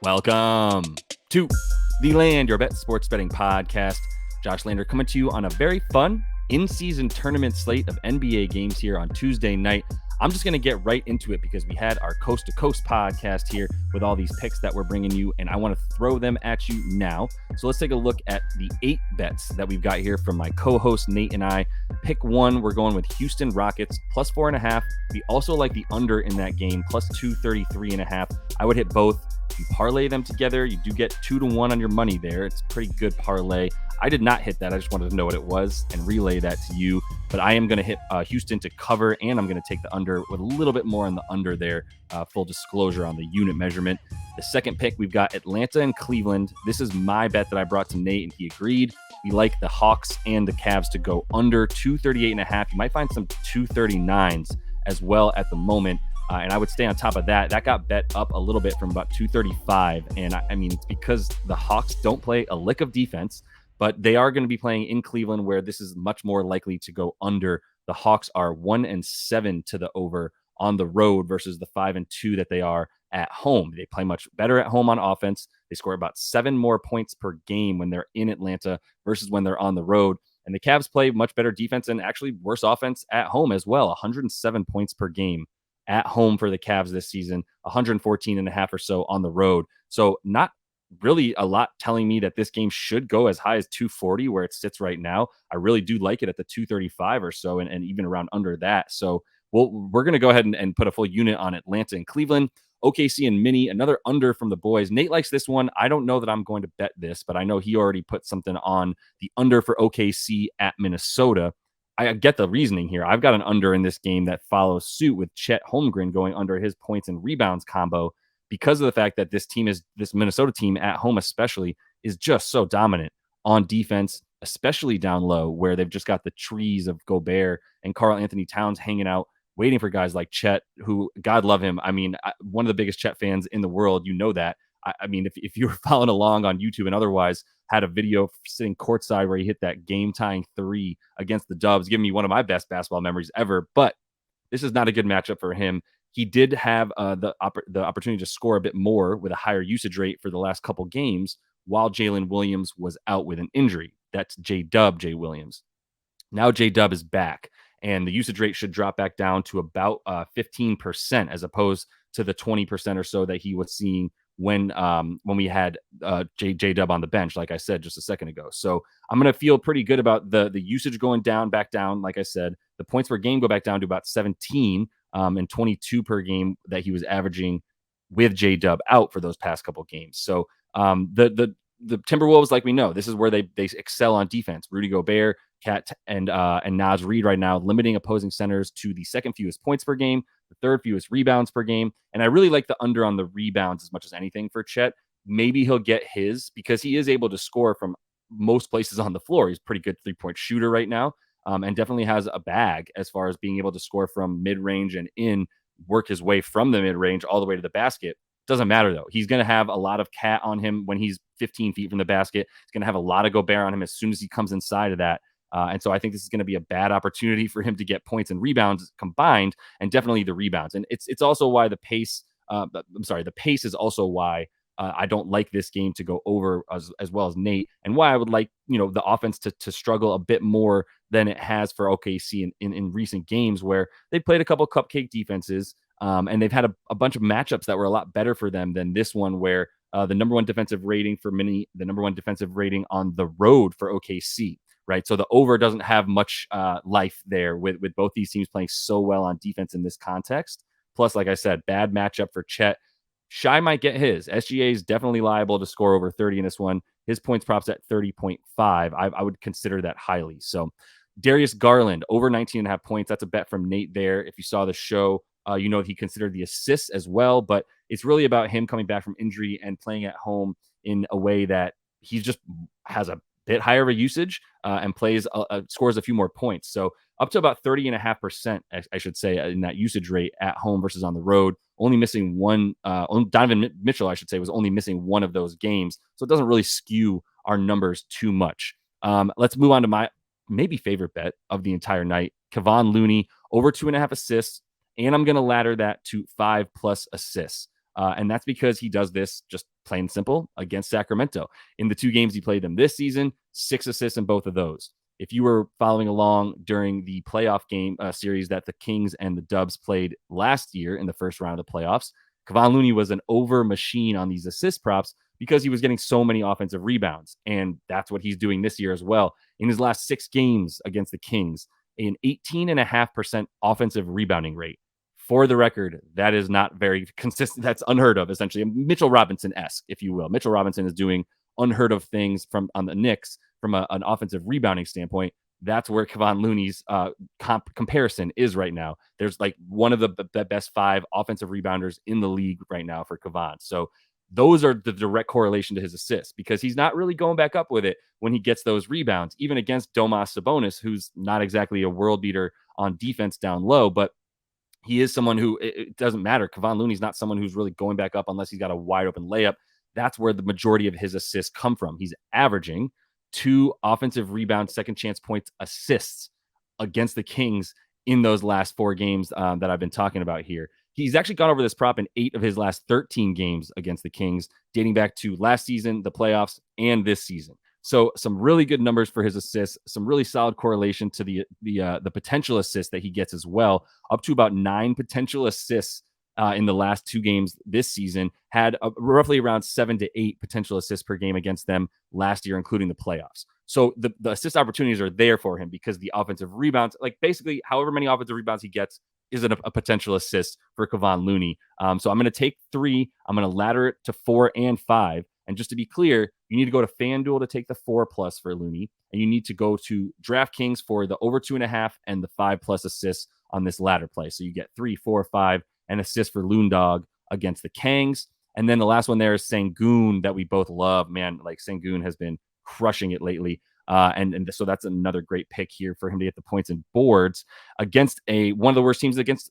Welcome to The Land, your bet sports betting podcast. Josh Lander coming to you on a very fun in-season tournament slate of NBA games here on Tuesday night. I'm just going to get right into it because we had our Coast to Coast podcast here with all these picks that we're bringing you, and I want to throw them at you now. So let's take a look at the 8 bets that we've got here from my co-host Nate and I. Pick 1, we're going with Houston Rockets plus 4.5. We also like the under in that game, plus 233.5. I would hit both. If you parlay them together, you do get 2-1 on your money there. It's a pretty good parlay. I did not hit that. I just wanted to know what it was and relay that to you. But I am going to hit Houston to cover, and I'm going to take the under with a little bit more on the under there. Full disclosure on the unit measurement. The second pick, we've got Atlanta and Cleveland. This is my bet that I brought to Nate, and he agreed. We like the Hawks and the Cavs to go under 238.5. You might find some 239s as well at the moment. And I would stay on top of that. That got bet up a little bit from about 235. And I mean, it's because the Hawks don't play a lick of defense, but they are going to be playing in Cleveland where this is much more likely to go under. The Hawks are 1-7 to the over on the road versus the 5-2 that they are at home. They play much better at home on offense. They score about 7 more points per game when they're in Atlanta versus when they're on the road. And the Cavs play much better defense and actually worse offense at home as well. 107 points per game at home for the Cavs this season, 114.5 or so on the road. So not really a lot telling me that this game should go as high as 240 where it sits right now. I really do like it at the 235 or so and even around under that. So we're going to go ahead and put a full unit on Atlanta and Cleveland. OKC and Mini, another under from the boys. Nate likes this one. I don't know that I'm going to bet this, but I know he already put something on the under for OKC at Minnesota. I get the reasoning here. I've got an under in this game that follows suit with Chet Holmgren going under his points and rebounds combo because of the fact that this Minnesota team at home especially is just so dominant on defense, especially down low where they've just got the trees of Gobert and Karl Anthony Towns hanging out, waiting for guys like Chet, who, God love him. I mean, one of the biggest Chet fans in the world, you know that. I mean, if you were following along on YouTube and otherwise, had a video sitting courtside where he hit that game-tying 3 against the Dubs, giving me one of my best basketball memories ever. But this is not a good matchup for him. He did have the opportunity to score a bit more with a higher usage rate for the last couple games while Jalen Williams was out with an injury. That's Jay Williams. Now Jay Dub is back, and the usage rate should drop back down to about 15% as opposed to the 20% or so that he was seeing when we had J Dub on the bench, like I said just a second ago. So I'm going to feel pretty good about the usage going back down. Like I said, the points per game go back down to about 17 and 22 per game that he was averaging with J Dub out for those past couple games. So the Timberwolves, like we know, this is where they excel on defense. Rudy Gobert, Cat, and Naz Reid right now, limiting opposing centers to the second fewest points per game, the third fewest rebounds per game. And I really like the under on the rebounds as much as anything for Chet. Maybe he'll get his because he is able to score from most places on the floor. He's a pretty good 3-point shooter right now, and definitely has a bag as far as being able to score from mid-range and work his way from the mid-range all the way to the basket. Doesn't matter, though. He's going to have a lot of Cat on him when he's 15 feet from the basket. He's going to have a lot of Gobert on him as soon as he comes inside of that. And so I think this is going to be a bad opportunity for him to get points and rebounds combined, and definitely the rebounds. And it's also why the pace is also why I don't like this game to go over as well as Nate, and why I would like, the offense to struggle a bit more than it has for OKC in recent games where they played a couple cupcake defenses, and they've had a bunch of matchups that were a lot better for them than this one where the number one defensive rating for Mini, the number one defensive rating on the road for OKC. Right. So the over doesn't have much life there with both these teams playing so well on defense in this context. Plus, like I said, bad matchup for Chet. Shai might get his. SGA is definitely liable to score over 30 in this one. His points props at 30.5. I would consider that highly. So Darius Garland over 19.5 points. That's a bet from Nate there. If you saw the show, he considered the assists as well. But it's really about him coming back from injury and playing at home in a way that he just has a bit higher of a usage and scores a few more points. So up to about 30.5%, I should say, in that usage rate at home versus on the road. Only missing one. Donovan Mitchell, I should say, was only missing one of those games. So it doesn't really skew our numbers too much. Let's move on to my maybe favorite bet of the entire night. Kevon Looney over 2.5 assists. And I'm going to ladder that to 5+ assists. And that's because he does this just plain simple against Sacramento. In the 2 games he played them this season, 6 assists in both of those. If you were following along during the playoff game series that the Kings and the Dubs played last year in the first round of the playoffs, Kevon Looney was an over machine on these assist props because he was getting so many offensive rebounds. And that's what he's doing this year as well. In his last 6 games against the Kings, an 18.5% offensive rebounding rate. For the record, that is not very consistent. That's unheard of, essentially. Mitchell Robinson-esque, if you will. Mitchell Robinson is doing unheard of things on the Knicks from an offensive rebounding standpoint. That's where Kevon Looney's comparison is right now. There's like one of the best 5 offensive rebounders in the league right now for Kevon. So those are the direct correlation to his assists because he's not really going back up with it when he gets those rebounds, even against Domas Sabonis, who's not exactly a world beater on defense down low, but he is someone who it doesn't matter. Kevon Looney's not someone who's really going back up unless he's got a wide open layup. That's where the majority of his assists come from. He's averaging 2 offensive rebound, second chance points, assists against the Kings in those last 4 games that I've been talking about here. He's actually gone over this prop in 8 of his last 13 games against the Kings, dating back to last season, the playoffs, and this season. So some really good numbers for his assists, some really solid correlation to the potential assists that he gets as well, up to about 9 potential assists in the last 2 games this season, had roughly around 7 to 8 potential assists per game against them last year, including the playoffs. So the assist opportunities are there for him because the offensive rebounds, like basically however many offensive rebounds he gets, is a potential assist for Kevon Looney. So I'm going to take 3. I'm going to ladder it to 4 and 5. And just to be clear, you need to go to FanDuel to take the 4+ for Looney, and you need to go to DraftKings for the over 2.5 and the 5+ assists on this ladder play. So you get 3, 4, 5, and assist for Loondog against the Kangs. And then the last one there is Sengun that we both love. Man, like Sengun has been crushing it lately. And so that's another great pick here for him to get the points and boards against one of the worst teams against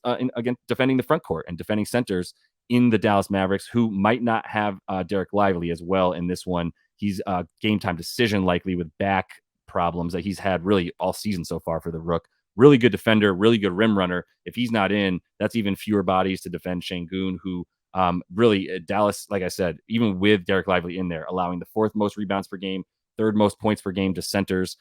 defending the front court and defending centers in the Dallas Mavericks, who might not have Derek Lively as well in this one. He's game time decision likely with back problems that he's had really all season so far for the Rook. Really good defender, really good rim runner. If he's not in, that's even fewer bodies to defend Sengun, who really Dallas, like I said, even with Derek Lively in there, allowing the 4th most rebounds per game, 3rd most points per game to centers.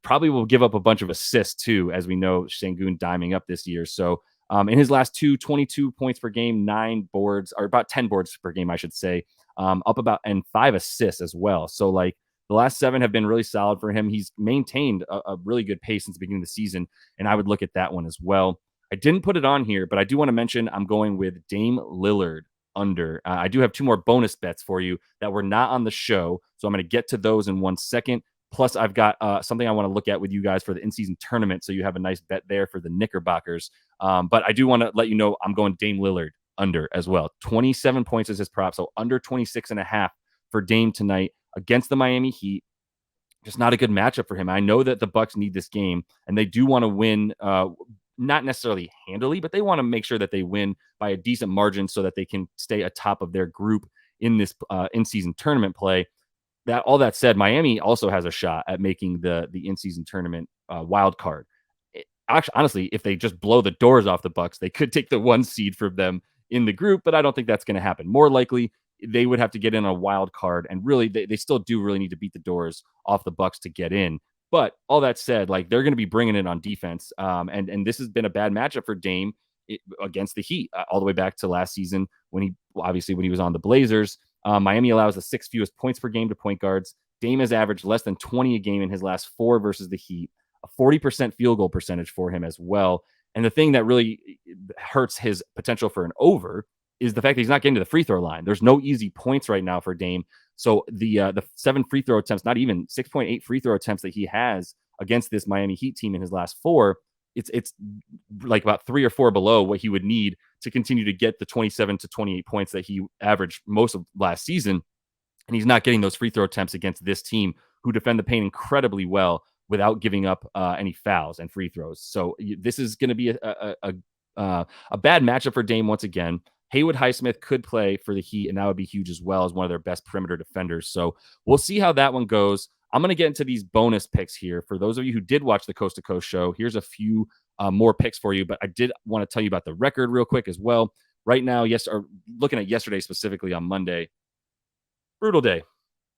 Probably will give up a bunch of assists too, as we know Sengun diming up this year. So in his last 22 points per game, 9 boards, or about 10 boards per game, I should say, up about, and 5 assists as well. So like the last 7 have been really solid for him. He's maintained a really good pace since the beginning of the season, and I would look at that one as well. I didn't put it on here, but I do want to mention I'm going with Dame Lillard under. I do have 2 more bonus bets for you that were not on the show, so I'm going to get to those in 1 second. Plus, I've got something I want to look at with you guys for the in-season tournament, so you have a nice bet there for the Knickerbockers. But I do want to let you know I'm going Dame Lillard under as well. 27 points is his prop, so under 26.5 for Dame tonight against the Miami Heat. Just not a good matchup for him. I know that the Bucks need this game, and they do want to win, not necessarily handily, but they want to make sure that they win by a decent margin so that they can stay atop of their group in this in-season tournament play. That all that said, Miami also has a shot at making the in-season tournament wild card. Actually, honestly, if they just blow the doors off the Bucks, they could take the 1 seed from them in the group, but I don't think that's going to happen. More likely, they would have to get in a wild card, and really, they still do really need to beat the doors off the Bucks to get in. But all that said, like they're going to be bringing it on defense, and this has been a bad matchup for Dame against the Heat all the way back to last season when he was on the Blazers. Miami allows the 6th fewest points per game to point guards. Dame has averaged less than 20 a game in his last 4 versus the Heat, a 40% field goal percentage for him as well. And the thing that really hurts his potential for an over is the fact that he's not getting to the free throw line. There's no easy points right now for Dame. So the 7 free throw attempts, not even 6.8 free throw attempts that he has against this Miami Heat team in his last 4, it's like about 3 or 4 below what he would need to continue to get the 27 to 28 points that he averaged most of last season. And he's not getting those free throw attempts against this team who defend the paint incredibly well without giving up any fouls and free throws. So this is going to be a bad matchup for Dame once again. Haywood Highsmith could play for the Heat, and that would be huge as well as one of their best perimeter defenders. So we'll see how that one goes. I'm going to get into these bonus picks here. For those of you who did watch the Coast to Coast show, here's a few more picks for you, but I did want to tell you about the record real quick as well. right now, yes, or looking at yesterday specifically on Monday, brutal day.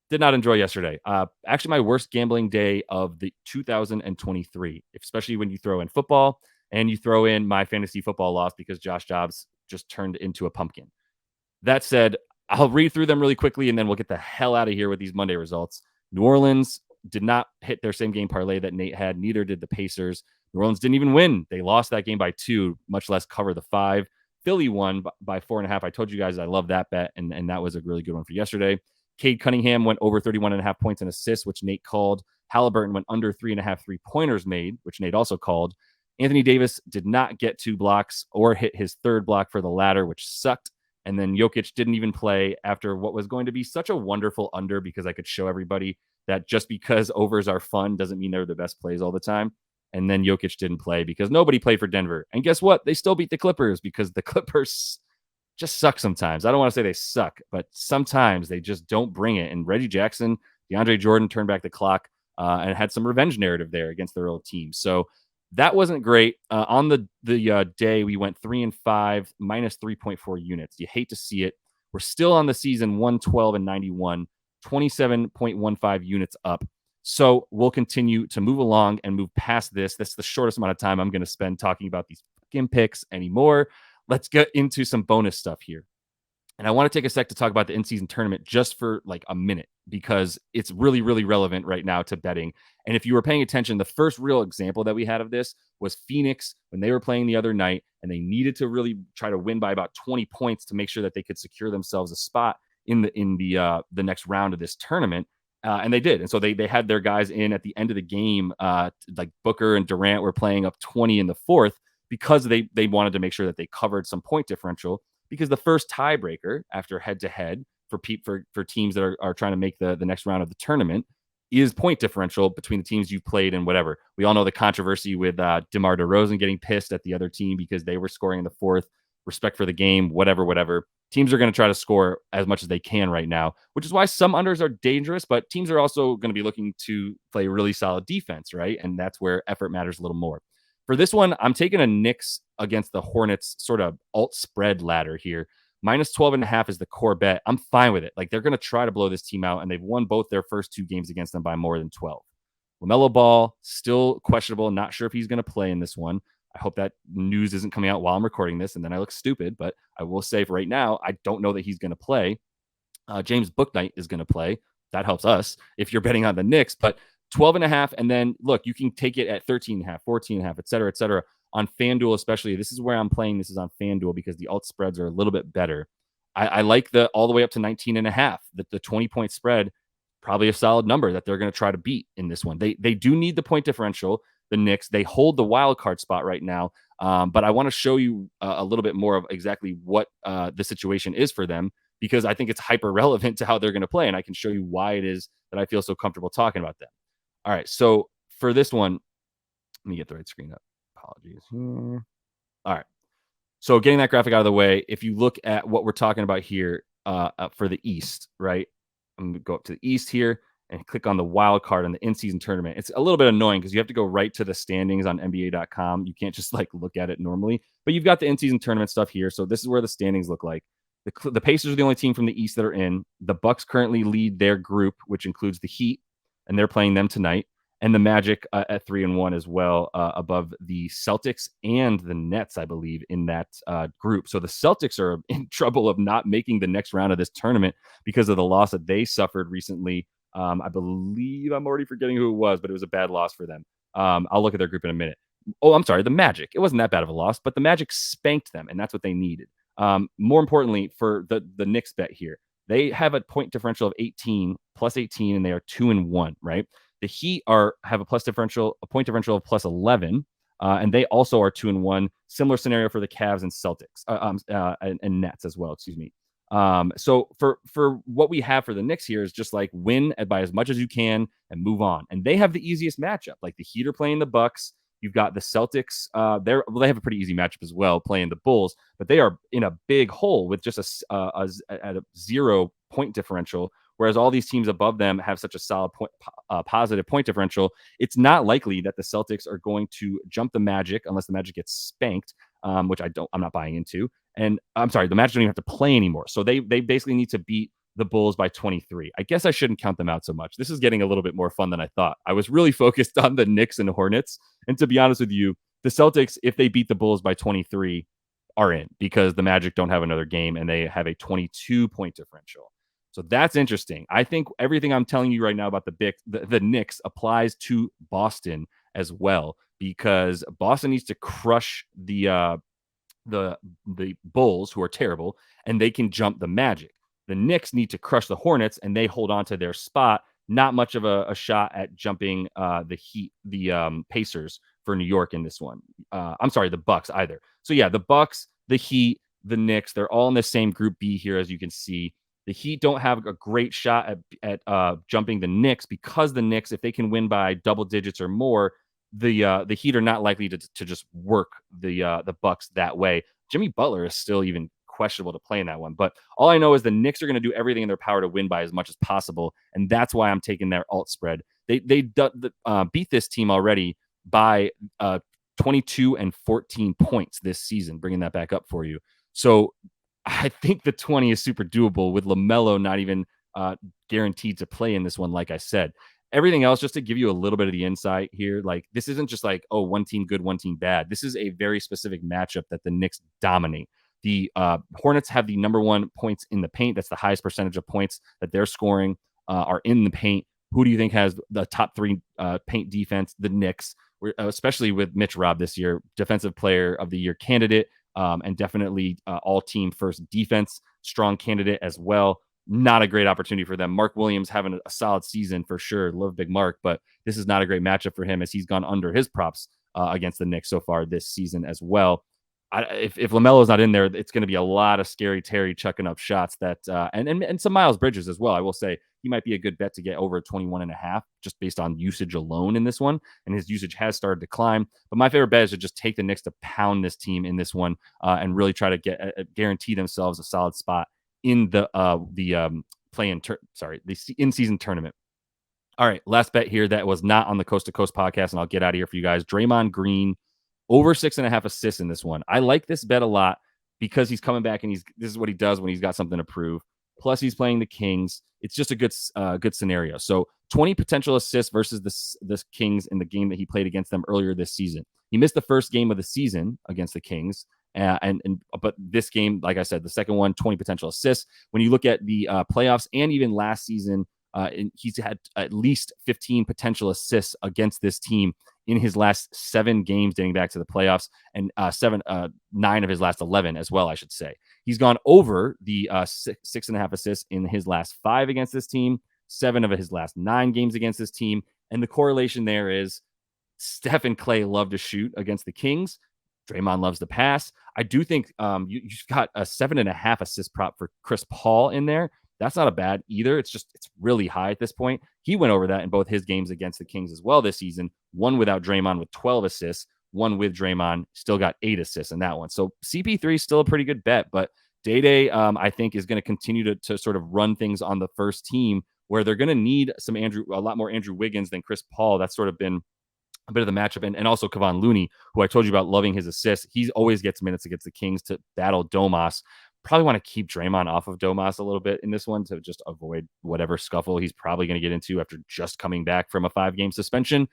Did not enjoy yesterday. Actually, my worst gambling day of the 2023, especially when you throw in football and you throw in my fantasy football loss because Josh Jobs just turned into a pumpkin. That said, I'll read through them really quickly and then we'll get the hell out of here with these Monday results. New Orleans did not hit their same game parlay that Nate had. Neither did the Pacers. New Orleans didn't even win. They lost that game by 2, much less cover the 5. Philly won by 4.5. I told you guys I love that bet, and that was a really good one for yesterday. Cade Cunningham went over 31.5 points and assists, which Nate called. Halliburton went under 3.5 3-pointers made, which Nate also called. Anthony Davis did not get 2 blocks or hit his 3rd block for the latter, which sucked. And then Jokic didn't even play after what was going to be such a wonderful under, because I could show everybody that just because overs are fun doesn't mean they're the best plays all the time. And then Jokic didn't play because nobody played for Denver. And guess what? They still beat the Clippers because the Clippers just suck sometimes. I don't want to say they suck, but sometimes they just don't bring it. And Reggie Jackson, DeAndre Jordan turned back the clock and had some revenge narrative there against their old team. So that wasn't great. On the day, we went 3-5, minus 3.4 units. You hate to see it. We're still on the season 112 and 91, 27.15 units up. So we'll continue to move along and move past this. That's the shortest amount of time I'm going to spend talking about these fucking picks anymore. Let's get into some bonus stuff here. And I want to take a sec to talk about the in-season tournament just for like a minute, because it's really, really relevant right now to betting. And if you were paying attention, the first real example that we had of this was Phoenix when they were playing the other night, and they needed to really try to win by about 20 points to make sure that they could secure themselves a spot in the next round of this tournament. And they did. And so they had their guys in at the end of the game, like Booker and Durant were playing up 20 in the 4th, because they wanted to make sure that they covered some point differential, because the first tiebreaker after head-to-head for teams that are trying to make the next round of the tournament is point differential between the teams you've played and whatever. We all know the controversy with DeMar DeRozan getting pissed at the other team because they were scoring in the 4th. Respect for the game, whatever. Teams are going to try to score as much as they can right now, which is why some unders are dangerous, but teams are also going to be looking to play really solid defense, right? And that's where effort matters a little more. For this one, I'm taking a Knicks against the Hornets sort of alt spread ladder here. Minus 12.5 is the core bet. I'm fine with it. Like, they're going to try to blow this team out, and they've won both their first 2 games against them by more than 12. LaMelo Ball, still questionable. Not sure if he's going to play in this one. I hope that news isn't coming out while I'm recording this, and then I look stupid. But I will say for right now, I don't know that he's going to play. James Bouknight is going to play. That helps us if you're betting on the Knicks. But 12.5, and then look, you can take it at 13.5, 14.5, et cetera, on FanDuel especially. This is where I'm playing. This is on FanDuel because the alt spreads are a little bit better. I like the all the way up to 19.5. The 20-point spread, probably a solid number that they're going to try to beat in this one. They do need the point differential. The Knicks, they hold the wild card spot right now, but I want to show you a little bit more of exactly what the situation is for them, because I think it's hyper relevant to how they're going to play, and I can show you why it is that I feel so comfortable talking about them. All right, so for this one, let me get the right screen up. Apologies. All right, so getting that graphic out of the way, if you look at what we're talking about here for the East, right? I'm going to go up to the East here and click on the wild card in the in-season tournament. It's a little bit annoying because you have to go right to the standings on NBA.com. You can't just like look at it normally, but you've got the in-season tournament stuff here. So this is where the standings look like. The Pacers are the only team from the East that are in. The Bucks currently lead their group, which includes the Heat, and they're playing them tonight. And the Magic at 3-1 as well, above the Celtics and the Nets, I believe, in that group. So the Celtics are in trouble of not making the next round of this tournament because of the loss that they suffered recently. I believe I'm already forgetting who it was, but it was a bad loss for them. I'll look at their group in a minute. Oh, I'm sorry, the Magic. It wasn't that bad of a loss, but the Magic spanked them, and that's what they needed. More importantly, for the Knicks bet here, they have a point differential of 18, plus 18, and they are 2-1, right? The Heat have a point differential of plus 11, and they also are 2-1. Similar scenario for the Cavs and Celtics, and Nets as well. Excuse me. So for what we have for the Knicks here is just like win by as much as you can and move on. And they have the easiest matchup. Like the Heat are playing the Bucks. You've got the Celtics. They have a pretty easy matchup as well, playing the Bulls, but they are in a big hole with just a 0 point differential. Whereas all these teams above them have such a solid positive point differential, it's not likely that the Celtics are going to jump the Magic unless the Magic gets spanked, which I'm not buying into. And I'm sorry, the Magic don't even have to play anymore. So they basically need to beat the Bulls by 23. I guess I shouldn't count them out so much. This is getting a little bit more fun than I thought. I was really focused on the Knicks and Hornets. And to be honest with you, the Celtics, if they beat the Bulls by 23, are in because the Magic don't have another game and they have a 22-point differential. So that's interesting. I think everything I'm telling you right now about the Knicks applies to Boston as well, because Boston needs to crush the Bulls, who are terrible, and they can jump the Magic. The Knicks need to crush the Hornets, and they hold on to their spot. Not much of a shot at jumping the Pacers for New York in this one. I'm sorry, the Bucks either. So yeah, the Bucks, the Heat, the Knicks, they're all in the same Group B here, as you can see. The Heat don't have a great shot at jumping the Knicks, because the Knicks, if they can win by double digits or more, the Heat are not likely to just work the Bucks that way. Jimmy Butler is still even questionable to play in that one. But all I know is the Knicks are going to do everything in their power to win by as much as possible, and that's why I'm taking their alt spread. They beat this team already by 22 and 14 points this season, bringing that back up for you. So I think the 20 is super doable with LaMelo not even guaranteed to play in this one, like I said. Everything else, just to give you a little bit of the insight here, like this isn't just like, oh, one team good, one team bad. This is a very specific matchup that the Knicks dominate. The Hornets have the number one points in the paint. That's the highest percentage of points that they're scoring are in the paint. Who do you think has the top three paint defense? The Knicks, especially with Mitch Robb this year, Defensive Player of the Year candidate, and definitely all-team first defense, strong candidate as well. Not a great opportunity for them. Mark Williams having a solid season for sure. Love Big Mark, but this is not a great matchup for him, as he's gone under his props against the Knicks so far this season as well. If LaMelo's not in there, it's going to be a lot of Scary Terry chucking up shots that and some Miles Bridges as well. I will say he might be a good bet to get over 21.5 just based on usage alone in this one, and his usage has started to climb. But my favorite bet is to just take the Knicks to pound this team in this one and really try to guarantee themselves a solid spot in the in-season tournament. All right, last bet here that was not on the Coast to Coast podcast, and I'll get out of here for you guys. Draymond Green over 6.5 assists in this one. I like this bet a lot because he's coming back and this is what he does when he's got something to prove. Plus, he's playing the Kings. It's just a good scenario. So 20 potential assists versus the Kings in the game that he played against them earlier this season. He missed the first game of the season against the Kings. But this game, like I said, the second one, 20 potential assists. When you look at the playoffs and even last season, he's had at least 15 potential assists against this team in his last 7 games dating back to the playoffs, and 9 of his last 11 as well, I should say. He's gone over the 6.5 assists in his last 5 against this team, 7 of his last 9 games against this team. And the correlation there is Steph and Clay love to shoot against the Kings. Draymond loves to pass. I do think you've got a 7.5 assist prop for Chris Paul in there. That's not a bad either. It's really high at this point. He went over that in both his games against the Kings as well this season. One without Draymond with 12 assists, one with Draymond, still got 8 assists in that one. So CP3 is still a pretty good bet, but Day-Day, I think, is going to continue to sort of run things on the first team, where they're going to need a lot more Andrew Wiggins than Chris Paul. That's sort of been a bit of the matchup. And also Kevon Looney, who I told you about loving his assists. He always gets minutes against the Kings to battle Domas. Probably want to keep Draymond off of Domas a little bit in this one to just avoid whatever scuffle he's probably going to get into after just coming back from a 5-game suspension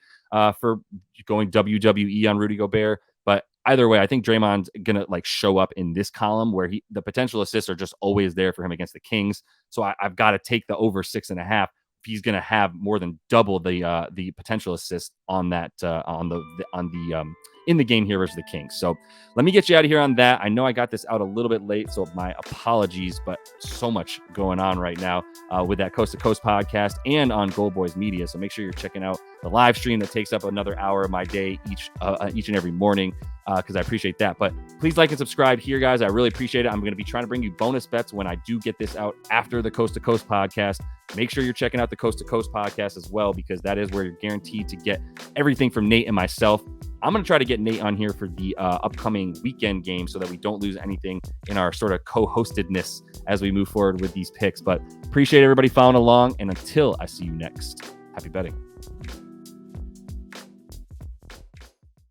for going WWE on Rudy Gobert. But either way, I think Draymond's going to show up in this column where the potential assists are just always there for him against the Kings. So I've got to take the over 6.5. He's going to have more than double the potential assist on that in the game here versus the Kings. So let me get you out of here on that. I know I got this out a little bit late, so my apologies, but so much going on right now with that Coast to Coast podcast and on Gold Boys Media. So make sure you're checking out the live stream that takes up another hour of my day each and every morning, because I appreciate that. But please like and subscribe here, guys. I really appreciate it. I'm going to be trying to bring you bonus bets when I do get this out after the Coast to Coast podcast. Make sure you're checking out the Coast to Coast podcast as well, because that is where you're guaranteed to get everything from Nate and myself. I'm going to try to get Nate on here for the upcoming weekend game so that we don't lose anything in our sort of co-hostedness as we move forward with these picks. But appreciate everybody following along. And until I see you next, happy betting.